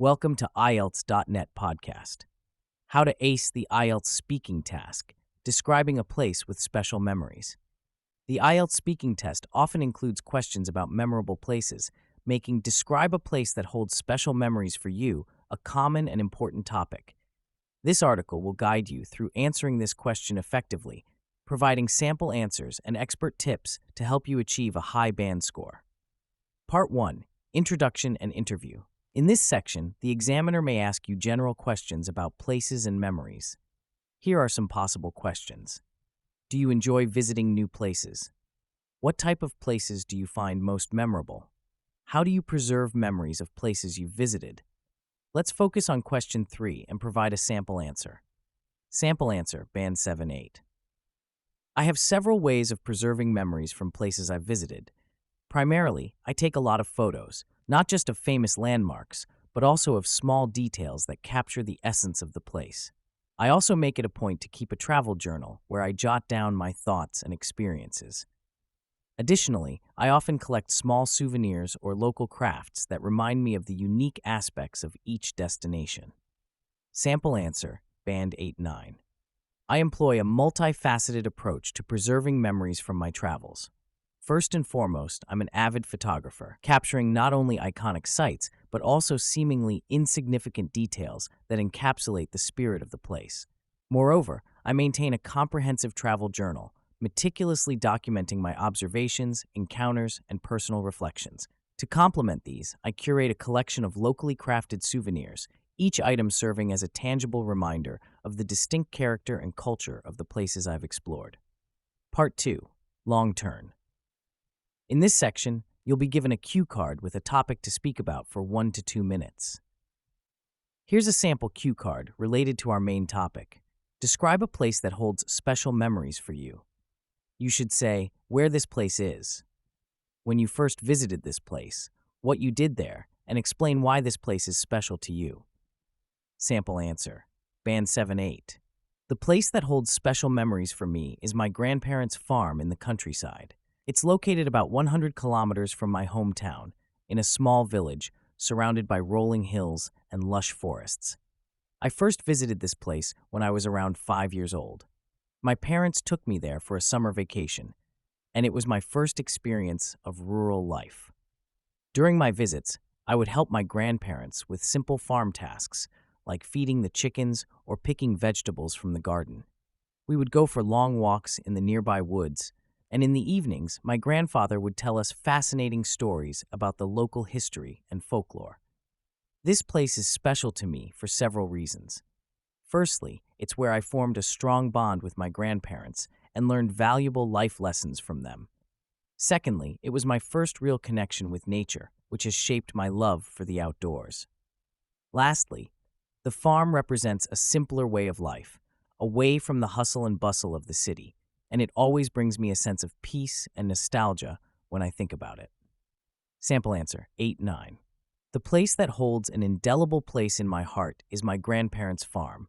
Welcome to IELTS.net podcast. How to ace the IELTS speaking task, describing a place with special memories. The IELTS speaking test often includes questions about memorable places, making describe a place that holds special memories for you a common and important topic. This article will guide you through answering this question effectively, providing sample answers and expert tips to help you achieve a high band score. Part 1. Introduction and Interview. In this section, the examiner may ask you general questions about places and memories. Here are some possible questions. Do you enjoy visiting new places? What type of places do you find most memorable? How do you preserve memories of places you've visited? Let's focus on question 3 and provide a sample answer. Sample answer, Band 7-8. I have several ways of preserving memories from places I've visited. Primarily, I take a lot of photos, not just of famous landmarks, but also of small details that capture the essence of the place. I also make it a point to keep a travel journal where I jot down my thoughts and experiences. Additionally, I often collect small souvenirs or local crafts that remind me of the unique aspects of each destination. Sample answer, Band 8-9. I employ a multifaceted approach to preserving memories from my travels. First and foremost, I'm an avid photographer, capturing not only iconic sites, but also seemingly insignificant details that encapsulate the spirit of the place. Moreover, I maintain a comprehensive travel journal, meticulously documenting my observations, encounters, and personal reflections. To complement these, I curate a collection of locally crafted souvenirs, each item serving as a tangible reminder of the distinct character and culture of the places I've explored. Part 2. Long Turn. In this section, you'll be given a cue card with a topic to speak about for 1 to 2 minutes. Here's a sample cue card related to our main topic. Describe a place that holds special memories for you. You should say where this place is, when you first visited this place, what you did there, and explain why this place is special to you. Sample answer, Band 7-8. The place that holds special memories for me is my grandparents' farm in the countryside. It's located about 100 kilometers from my hometown, in a small village surrounded by rolling hills and lush forests. I first visited this place when I was around 5 years old. My parents took me there for a summer vacation, and it was my first experience of rural life. During my visits, I would help my grandparents with simple farm tasks, like feeding the chickens or picking vegetables from the garden. We would go for long walks in the nearby woods, and in the evenings, my grandfather would tell us fascinating stories about the local history and folklore. This place is special to me for several reasons. Firstly, it's where I formed a strong bond with my grandparents and learned valuable life lessons from them. Secondly, it was my first real connection with nature, which has shaped my love for the outdoors. Lastly, the farm represents a simpler way of life, away from the hustle and bustle of the city, and it always brings me a sense of peace and nostalgia when I think about it. Sample answer, 8-9. The place that holds an indelible place in my heart is my grandparents' farm,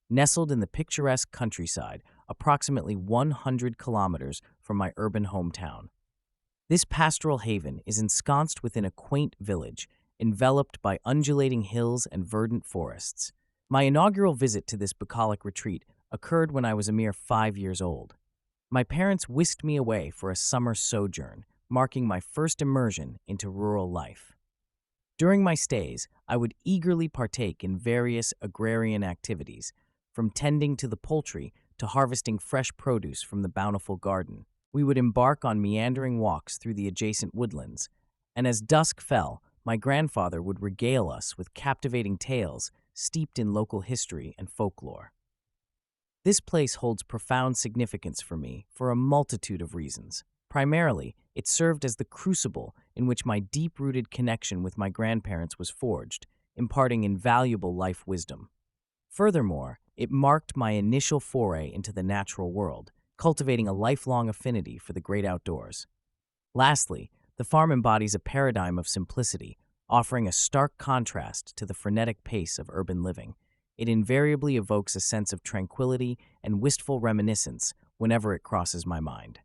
nestled in the picturesque countryside, approximately 100 kilometers from my urban hometown. This pastoral haven is ensconced within a quaint village, enveloped by undulating hills and verdant forests. My inaugural visit to this bucolic retreat occurred when I was a mere 5 years old. My parents whisked me away for a summer sojourn, marking my first immersion into rural life. During my stays, I would eagerly partake in various agrarian activities, from tending to the poultry to harvesting fresh produce from the bountiful garden. We would embark on meandering walks through the adjacent woodlands, and as dusk fell, my grandfather would regale us with captivating tales steeped in local history and folklore. This place holds profound significance for me for a multitude of reasons. Primarily, it served as the crucible in which my deep-rooted connection with my grandparents was forged, imparting invaluable life wisdom. Furthermore, it marked my initial foray into the natural world, cultivating a lifelong affinity for the great outdoors. Lastly, the farm embodies a paradigm of simplicity, offering a stark contrast to the frenetic pace of urban living. It invariably evokes a sense of tranquility and wistful reminiscence whenever it crosses my mind.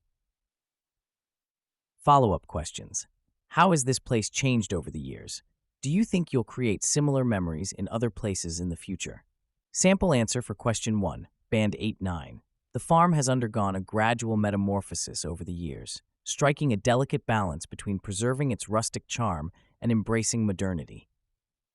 Follow-up questions. How has this place changed over the years? Do you think you'll create similar memories in other places in the future? Sample answer for question 1, Band 8-9. The farm has undergone a gradual metamorphosis over the years, striking a delicate balance between preserving its rustic charm and embracing modernity.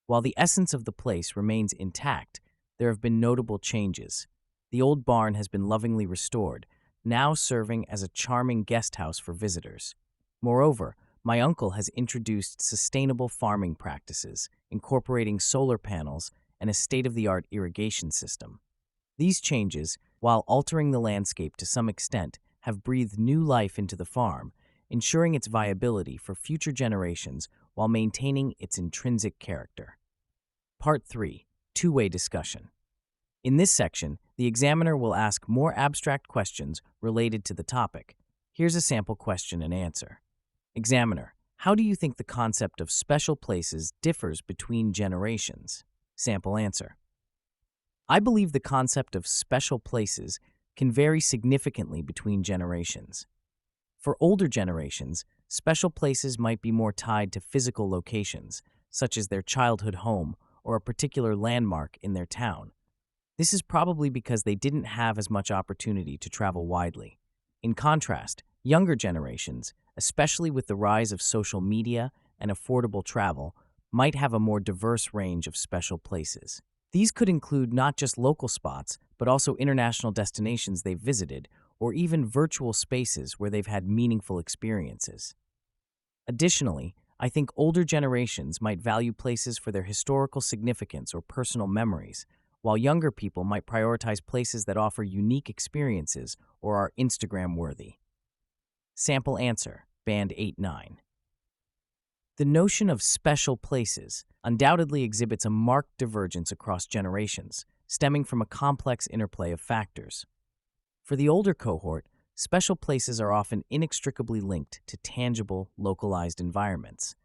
While the essence of the place remains intact, there have been notable changes. The old barn has been lovingly restored, now serving as a charming guest house for visitors. Moreover, my uncle has introduced sustainable farming practices, incorporating solar panels and a state-of-the-art irrigation system. These changes, while altering the landscape to some extent, have breathed new life into the farm, ensuring its viability for future generations while maintaining its intrinsic character. Part 3. Two-way discussion. In this section, the examiner will ask more abstract questions related to the topic. Here's a sample question and answer. Examiner, how do you think the concept of special places differs between generations? Sample answer. I believe the concept of special places can vary significantly between generations. For older generations, special places might be more tied to physical locations, such as their childhood home or a particular landmark in their town. This is probably because they didn't have as much opportunity to travel widely. In contrast, younger generations, especially with the rise of social media and affordable travel, might have a more diverse range of special places. These could include not just local spots, but also international destinations they've visited, or even virtual spaces where they've had meaningful experiences. Additionally, I think older generations might value places for their historical significance or personal memories, while younger people might prioritize places that offer unique experiences or are Instagram-worthy. Sample answer, Band 8-9. The notion of special places undoubtedly exhibits a marked divergence across generations, stemming from a complex interplay of factors. For the older cohort, special places are often inextricably linked to tangible, localized environments,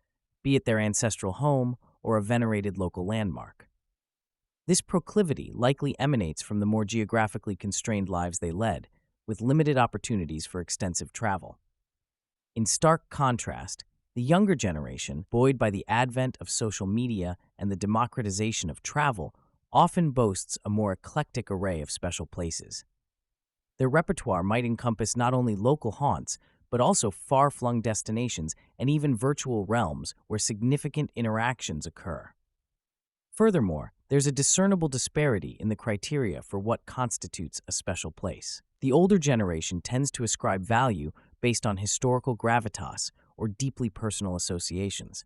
be it their ancestral home or a venerated local landmark. This proclivity likely emanates from the more geographically constrained lives they led, with limited opportunities for extensive travel. In stark contrast, the younger generation, buoyed by the advent of social media and the democratization of travel, often boasts a more eclectic array of special places. Their repertoire might encompass not only local haunts, but also far-flung destinations and even virtual realms where significant interactions occur. Furthermore, there's a discernible disparity in the criteria for what constitutes a special place. The older generation tends to ascribe value based on historical gravitas or deeply personal associations.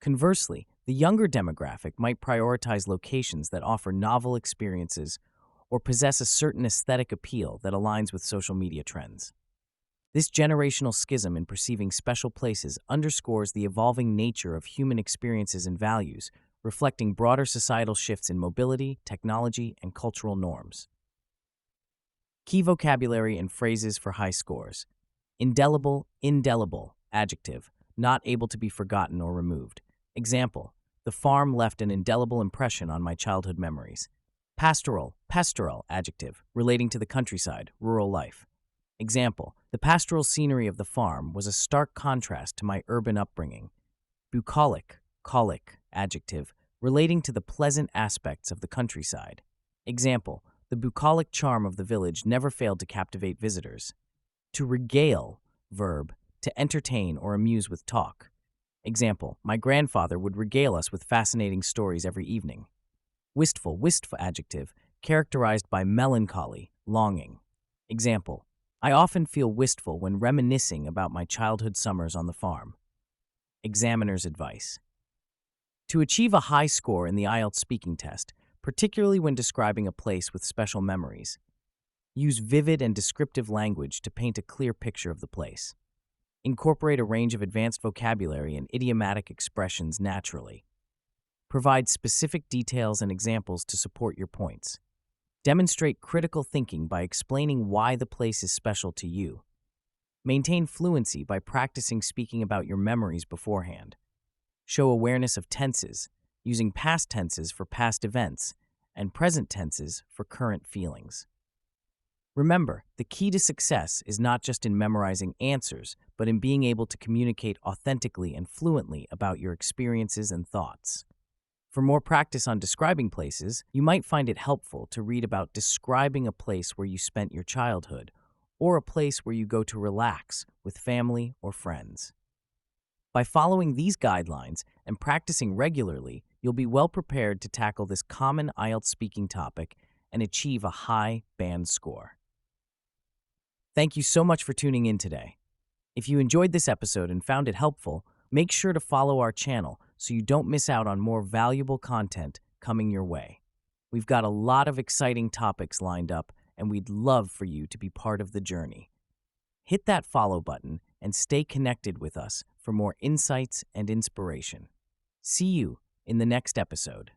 Conversely, the younger demographic might prioritize locations that offer novel experiences or possess a certain aesthetic appeal that aligns with social media trends. This generational schism in perceiving special places underscores the evolving nature of human experiences and values, reflecting broader societal shifts in mobility, technology, and cultural norms. Key vocabulary and phrases for high scores. Indelible, adjective, not able to be forgotten or removed. Example, the farm left an indelible impression on my childhood memories. Pastoral, adjective, relating to the countryside, rural life. Example, the pastoral scenery of the farm was a stark contrast to my urban upbringing. Bucolic, adjective, relating to the pleasant aspects of the countryside. Example, the bucolic charm of the village never failed to captivate visitors. To regale, verb, to entertain or amuse with talk. Example, my grandfather would regale us with fascinating stories every evening. Wistful, adjective, characterized by melancholy, longing. Example, I often feel wistful when reminiscing about my childhood summers on the farm. Examiner's advice. To achieve a high score in the IELTS speaking test, particularly when describing a place with special memories, use vivid and descriptive language to paint a clear picture of the place. Incorporate a range of advanced vocabulary and idiomatic expressions naturally. Provide specific details and examples to support your points. Demonstrate critical thinking by explaining why the place is special to you. Maintain fluency by practicing speaking about your memories beforehand. Show awareness of tenses, using past tenses for past events and present tenses for current feelings. Remember, the key to success is not just in memorizing answers, but in being able to communicate authentically and fluently about your experiences and thoughts. For more practice on describing places, you might find it helpful to read about describing a place where you spent your childhood, or a place where you go to relax with family or friends. By following these guidelines and practicing regularly, you'll be well prepared to tackle this common IELTS speaking topic and achieve a high band score. Thank you so much for tuning in today. If you enjoyed this episode and found it helpful, make sure to follow our channel so you don't miss out on more valuable content coming your way. We've got a lot of exciting topics lined up, and we'd love for you to be part of the journey. Hit that follow button and stay connected with us for more insights and inspiration. See you in the next episode.